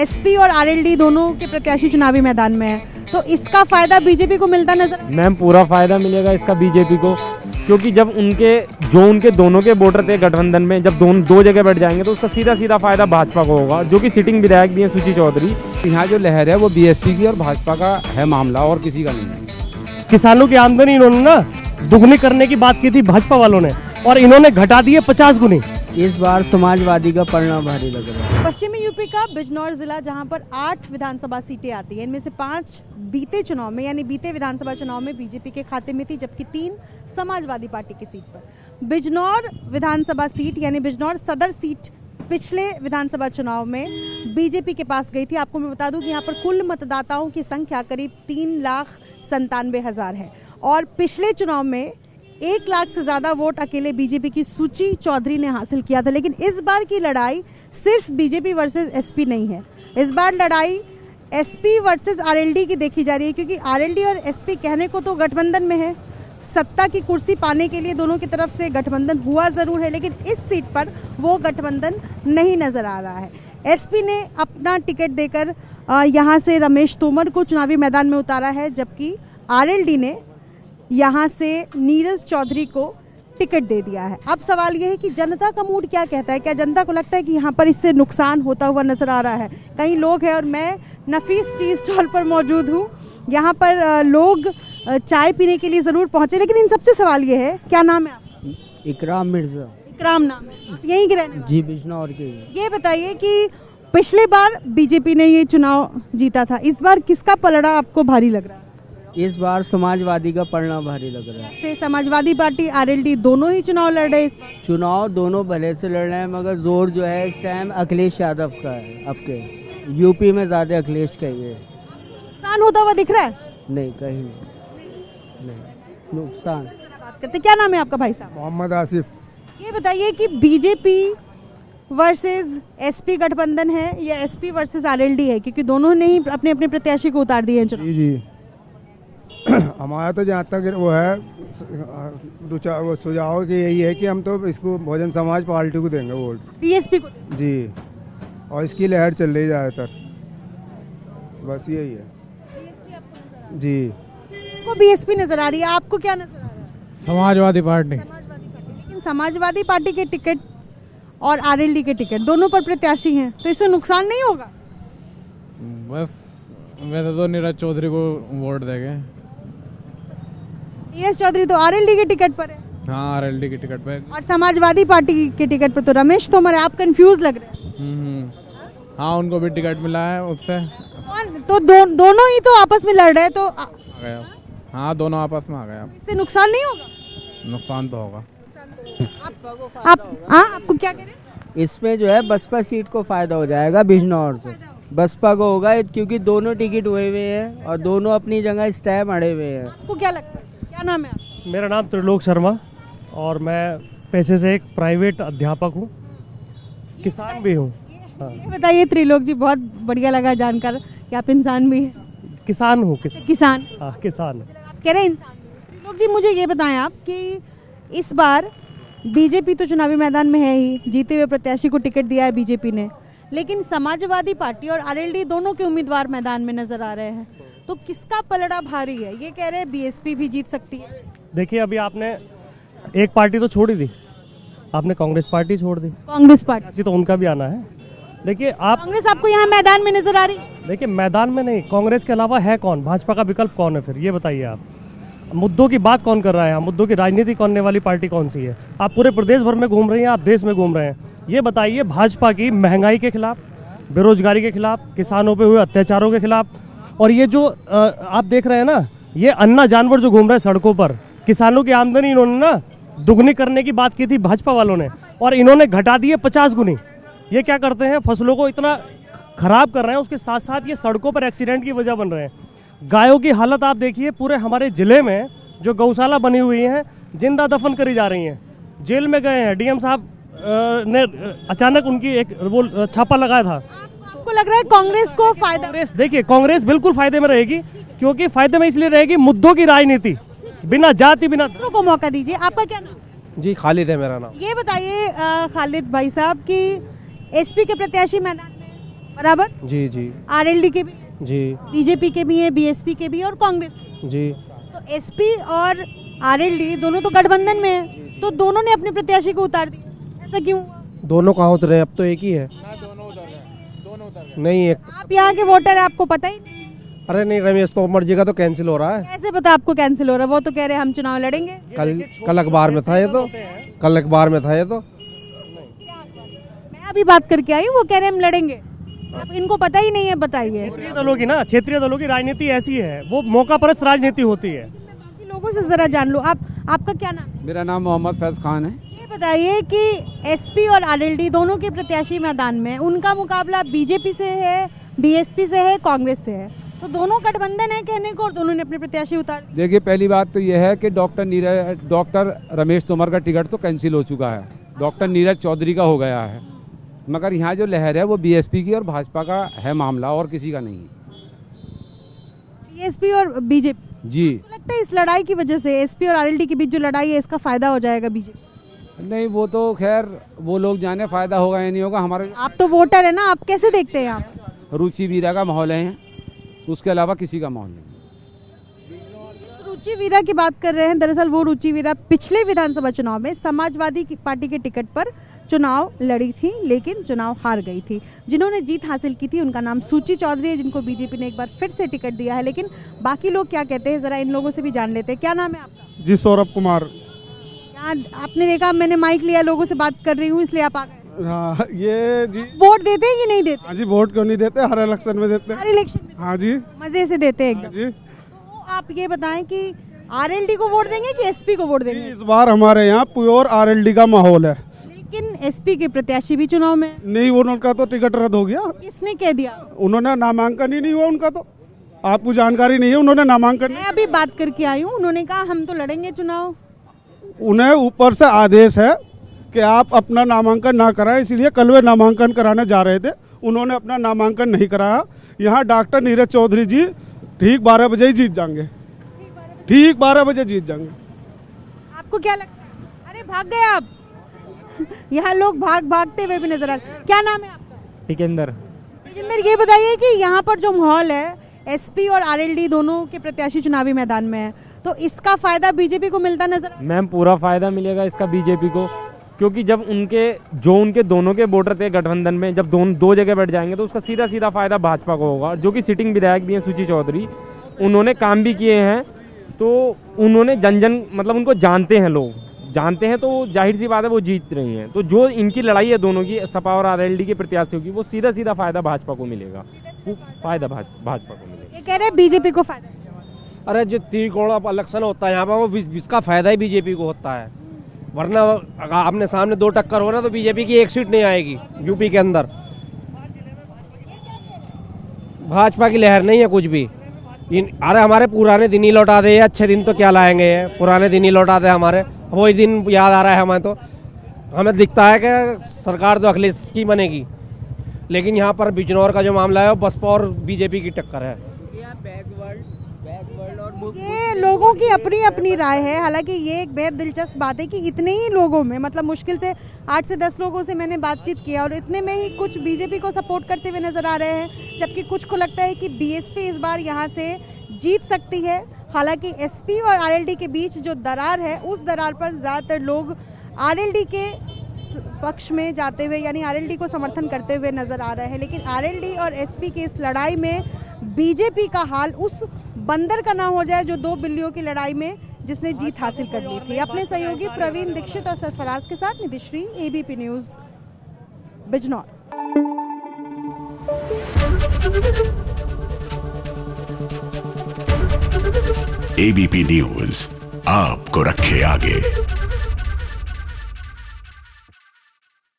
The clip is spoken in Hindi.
एसपी और आरएलडी दोनों के प्रत्याशी चुनावी मैदान में हैं, तो इसका फायदा बीजेपी को मिलता नजर? मैम पूरा फायदा मिलेगा इसका बीजेपी को, क्योंकि जब उनके दोनों के वोटर थे गठबंधन में, जब दो जगह बैठ जाएंगे तो उसका सीधा सीधा फायदा भाजपा को होगा, जो कि सिटिंग विधायक भी है सुची चौधरी। यहाँ जो लहर है वो बीएसपी की और भाजपा का है मामला, और किसी का नहीं है। किसानों की आमदनी इन्होंने ना दुगनी करने की बात की थी भाजपा वालों ने, और इन्होंने घटा दिए 50 गुनी। इस बार समाजवादी का पलड़ा भारी लग रहा है। पश्चिमी यूपी का बिजनौर जिला, जहां पर 8 विधानसभा सीटें आती हैं, इनमें से 5 बीते चुनाव में यानी बीते विधानसभा चुनाव में बीजेपी के खाते में थी, जबकि 3 समाजवादी पार्टी की सीट पर। बिजनौर विधानसभा सीट यानी बिजनौर सदर सीट पिछले विधानसभा चुनाव में बीजेपी के पास गई थी। आपको मैं बता दूं कि यहाँ पर कुल मतदाताओं की संख्या करीब 3,97,000 है, और पिछले चुनाव में 1 लाख से ज़्यादा वोट अकेले बीजेपी की सुची चौधरी ने हासिल किया था। लेकिन इस बार की लड़ाई सिर्फ बीजेपी वर्सेस एसपी नहीं है, इस बार लड़ाई एसपी वर्सेस आरएलडी की देखी जा रही है, क्योंकि आरएलडी और एसपी कहने को तो गठबंधन में है, सत्ता की कुर्सी पाने के लिए दोनों की तरफ से गठबंधन हुआ ज़रूर है, लेकिन इस सीट पर वो गठबंधन नहीं नज़र आ रहा है। एसपी ने अपना टिकट देकर यहाँ से रमेश तोमर को चुनावी मैदान में उतारा है, जबकि आरएलडी ने यहाँ से नीरज चौधरी को टिकट दे दिया है। अब सवाल यह है कि जनता का मूड क्या कहता है, क्या जनता को लगता है कि यहाँ पर इससे नुकसान होता हुआ नजर आ रहा है? कई लोग हैं, और मैं नफीस टी स्टॉल पर मौजूद हूँ, यहाँ पर लोग चाय पीने के लिए ज़रूर पहुँचे, लेकिन इन सबसे सवाल ये है, क्या नाम है आपका? इकराम मिर्जा। इकराम नाम है, आप यहीं के रहने वाले? जी, बिजनौर के। ये बताइए कि पिछले बार बीजेपी ने ये चुनाव जीता था, इस बार किसका पलड़ा आपको भारी लग रहा है? इस बार समाजवादी का पलड़ा भारी लग रहा है। से समाजवादी पार्टी आरएलडी दोनों ही चुनाव लड़ रहे हैं। चुनाव दोनों भले से लड़ रहे हैं, मगर जोर जो है इस टाइम अखिलेश यादव का है। आपके यूपी में ज़्यादा अखिलेश का ही है। नुकसान होता हुआ दिख रहा है? नहीं, कहीं नहीं नुकसान। बात करते, क्या नाम है आपका भाई साहब? मोहम्मद आसिफ। ये बताइए कि बीजेपी वर्सेस एसपी गठबंधन है या एसपी वर्सेस आरएलडी है, क्योंकि दोनों ने ही अपने अपने प्रत्याशी को उतार दिए हैं चुनाव। जी जी हमारा तो जहाँ तक वो है वो सुझाव कि यही है कि हम तो इसको बहुजन समाज पार्टी को देंगे वोट, बीएसपी को जी, और इसकी लहर चल रही ज़्यादातर, बस यही है जी। को बीएसपी नजर आ रही है, आपको क्या नजर आ रहा है? समाजवादी पार्टी। समाजवादी पार्टी, लेकिन समाजवादी पार्टी के टिकट और आरएलडी के टिकट दोनों पर प्रत्याशी हैं, तो इससे नुकसान नहीं होगा? बस वैसे तो नीरज चौधरी को वोट देंगे। नीरज चौधरी तो आरएलडी के टिकट पर है। हाँ, आरएलडी के टिकट पे। और समाजवादी पार्टी के टिकट पर तो रमेश तोमर है। आप कंफ्यूज लग रहे हैं। हाँ, उनको भी टिकट मिला है उससे। तो दोनों ही तो आपस में लड़ रहे हैं, तो आ गया। हाँ, दोनों आपस में आ गए। इससे नुकसान नहीं होगा? नुकसान तो होगा। आपको क्या कह रहे हैं? इसमें जो है बसपा सीट को फायदा हो जाएगा बिजनौर से, बसपा को होगा, क्योंकि दोनों टिकट हुए हुए हैं और दोनों अपनी जगह स्टैम्प अड़े हुए हैं। आपको क्या लगता है, क्या नाम है आपका? मेरा नाम त्रिलोक शर्मा, और मैं पेशे से एक प्राइवेट अध्यापक हूँ, किसान भी हूँ। ये बताइए त्रिलोक जी, बहुत बढ़िया लगा जानकर कि आप इंसान भी हैं। किसान हूँ। किसान? हाँ, किसान। आप कह रहे हैं इंसान। त्रिलोक जी, मुझे ये बताएं आप कि इस बार बीजेपी तो चुनावी मैदान में है ही, जीते हुए प्रत्याशी को टिकट दिया है बीजेपी ने, लेकिन समाजवादी पार्टी और आरएलडी दोनों के उम्मीदवार मैदान में नजर आ रहे हैं, तो किसका पलड़ा भारी है? ये कह रहे हैं बीएसपी भी जीत सकती है। देखिए, अभी आपने एक पार्टी तो छोड़ ही दी, आपने कांग्रेस पार्टी छोड़ दी। कांग्रेस पार्टी तो उनका भी आना है। देखिए, आप कांग्रेस आपको यहाँ मैदान में नजर आ रही है? देखिए, मैदान में नहीं, कांग्रेस के अलावा है कौन? भाजपा का विकल्प कौन है? फिर ये बताइए आप, मुद्दों की बात कौन कर रहा है? मुद्दों की राजनीति करने वाली पार्टी कौन सी है? आप पूरे प्रदेश भर में घूम रहे हैं, आप देश में घूम रहे हैं। ये बताइए, भाजपा की महंगाई के खिलाफ, बेरोजगारी के खिलाफ, किसानों पे हुए अत्याचारों के खिलाफ, और ये जो आप देख रहे हैं ना, ये अन्ना जानवर जो घूम रहे हैं सड़कों पर, किसानों की आमदनी इन्होंने ना दुगनी करने की बात की थी भाजपा वालों ने, और इन्होंने घटा दिए 50 गुनी। ये क्या करते हैं? फसलों को इतना खराब कर रहे हैं, उसके साथ साथ ये सड़कों पर एक्सीडेंट की वजह बन रहे हैं। गायों की हालत आप देखिए, पूरे हमारे जिले में जो गौशाला बनी हुई हैं, जिंदा दफन करी जा रही हैं। जेल में गए हैं, डीएम साहब ने अचानक उनकी एक वो छापा लगाया था। आपको लग रहा है कांग्रेस को फायदा? कांग्रेस, देखिए, कांग्रेस बिल्कुल फायदे में रहेगी, क्योंकि फायदे में इसलिए रहेगी, मुद्दों की राजनीति, बिना जाति बिना। दूसरों को मौका दीजिए। आपका क्या नाम? जी, खालिद है मेरा नाम। ये बताइए खालिद भाई साहब कि एसपी के प्रत्याशी मैदान में, बराबर। जी जी आरएलडी के भी, जी बीजेपी के भी हैं, बीएसपी के भी हैं और कांग्रेस के। जी। तो एसपी और आरएलडी दोनों तो गठबंधन में है, तो दोनों ने अपने प्रत्याशी को उतार दिया, ऐसा क्यों हुआ? दोनों कहाँ उतरे? अब तो एक ही है। नहीं, एक। आप यहाँ के वोटर है, आपको पता ही नहीं। अरे नहीं, रमेश तोमर जी का तो कैंसिल हो रहा है। कैसे पता आपको कैंसिल हो रहा है? वो तो कह रहे हैं हम चुनाव लड़ेंगे। कल अखबार में था ये तो, कल अखबार में था ये तो। मैं अभी बात करके आई हूँ, वो कह रहे हैं हम लड़ेंगे। अब इनको पता ही नहीं है, बताइए। क्षेत्रीय दलों की ना, क्षेत्रीय दलों की राजनीति ऐसी है, वो मौका परस्त राजनीति होती है। बाकी लोगों से जरा जान लो। आपका क्या नाम है? मेरा नाम मोहम्मद फैज खान है। ये बताइए कि एसपी और आरएलडी दोनों के प्रत्याशी मैदान में, उनका मुकाबला बीजेपी से है, बीएसपी से है, कांग्रेस से है, तो दोनों गठबंधन है कहने को, और दोनों ने अपने प्रत्याशी उतार दिए। देखिए, पहली बात तो यह है कि डॉक्टर रमेश तोमर का टिकट तो कैंसिल हो चुका है, डॉक्टर नीरज चौधरी का हो गया है, मगर यहाँ जो लहर है वो बीएसपी की और भाजपा का है मामला, और किसी का नहीं। बीएसपी और बीजेपी जी लगता है इस लड़ाई की वजह से, एसपी और आरएलडी के बीच जो लड़ाई है, इसका फायदा हो जाएगा बीजेपी? नहीं, वो तो खैर वो लोग जाने, फायदा होगा या नहीं होगा। हमारे आप तो वोटर है ना, आप कैसे देखते हैं? आप रुचि वीरा का माहौल है, उसके अलावा किसी का माहौल नहीं। जिस रुचि वीरा की बात कर रहे हैं, दरअसल वो रुचि वीरा पिछले विधानसभा चुनाव में समाजवादी पार्टी के टिकट पर चुनाव लड़ी थी, लेकिन चुनाव हार गई थी। जिन्होंने जीत हासिल की थी उनका नाम सूची चौधरी है, जिनको बीजेपी ने एक बार फिर से टिकट दिया है। लेकिन बाकी लोग क्या कहते हैं, जरा इन लोगों से भी जान लेते हैं। क्या नाम है आपका? जी, सौरभ कुमार। यहाँ आपने देखा, मैंने माइक लिया, लोगों से बात कर रही हूँ, इसलिए आप आ गए। हाँ, ये जी। वोट देते हैं कि नहीं देते? हाँ जी, वोट क्यों नहीं देते, हर इलेक्शन में देते हर इलेक्शन में हाँ जी, मजे से देते हैं एकदम। जी। तो आप ये बताएं कि आरएलडी को वोट देंगे कि एसपी को वोट देंगे? इस बार हमारे यहाँ प्योर आरएलडी का माहौल है। लेकिन एसपी के प्रत्याशी भी चुनाव में। नहीं, उनका तो टिकट रद्द हो गया। किसने कह दिया? उन्होंने नामांकन ही नहीं हुआ उनका, तो आपको जानकारी नहीं है, उन्होंने नामांकन। मैं अभी बात करके आई हूँ, उन्होंने कहा हम तो लड़ेंगे चुनाव। उन्हें ऊपर से आदेश है कि आप अपना नामांकन ना कराएं, इसलिए कल वे नामांकन कराने जा रहे थे, उन्होंने अपना नामांकन नहीं कराया। यहाँ डॉक्टर नीरज चौधरी जी ठीक 12 बजे ही जीत जाएंगे, ठीक 12 बजे जीत जाएंगे। आपको क्या लगता है? अरे भाग गए आप। यहाँ लोग भागते हुए भी नजर आ रहे। क्या नाम है आपका? टिकेंदर। तेजिंदर, ये बताइए कि यहाँ पर जो माहौल है, एसपी और आरएलडी दोनों के प्रत्याशी चुनावी मैदान में है, तो इसका फायदा बीजेपी को मिलता नजर? मैम, पूरा फायदा मिलेगा इसका बीजेपी को, क्योंकि जब उनके दोनों के वोटर थे गठबंधन में, जब दो जगह बैठ जाएंगे तो उसका सीधा सीधा फायदा भाजपा को होगा, जो कि सिटिंग विधायक भी हैं सूची चौधरी, उन्होंने काम भी किए हैं, तो उन्होंने जन मतलब उनको जानते हैं, लोग जानते हैं, तो जाहिर सी बात है वो जीत रही हैं। तो जो इनकी लड़ाई है दोनों की, सपा और आरएलडी के प्रत्याशियों की, वो सीधा सीधा फायदा भाजपा को मिलेगा, फायदा भाजपा को मिलेगा। ये कह रहे हैं बीजेपी को फायदा। अरे जो त्रिकोण इलेक्शन होता है यहाँ पर, वो इसका फायदा ही बीजेपी को होता है, वरना अगर आपने सामने 2 टक्कर हो रहा तो बीजेपी की 1 सीट नहीं आएगी यूपी के अंदर। भाजपा की लहर नहीं है कुछ भी। अरे हमारे पुराने दिन ही लौटा दे, अच्छे दिन तो क्या लाएंगे, पुराने दिन ही लौटा दे हमारे, वही दिन याद आ रहा है हमें। तो हमें दिखता है कि सरकार तो अखिलेश की बनेगी, लेकिन यहाँ पर बिजनौर का जो मामला है वो बसपा और बीजेपी की टक्कर है। ये लोगों की अपनी अपनी राय है। हालांकि ये एक बेहद दिलचस्प बात है कि इतने ही लोगों में, मतलब मुश्किल से 8 से 10 लोगों से मैंने बातचीत किया, और इतने में ही कुछ बीजेपी को सपोर्ट करते हुए नजर आ रहे हैं, जबकि कुछ को लगता है कि बीएसपी इस बार यहाँ से जीत सकती है। हालांकि एसपी और आरएलडी के बीच जो दरार है, उस दरार पर ज़्यादातर लोग आरएलडी के पक्ष में जाते हुए, यानी आरएलडी को समर्थन करते हुए नजर आ रहे हैं। लेकिन आरएलडी और एसपी की इस लड़ाई में बीजेपी का हाल उस बंदर का ना हो जाए जो 2 बिल्लियों की लड़ाई में जिसने जीत हासिल कर ली थी। अपने सहयोगी प्रवीण दीक्षित और सरफराज के साथ Nidhishree, ABP News, Bijnor. ABP News आपको रखे आगे।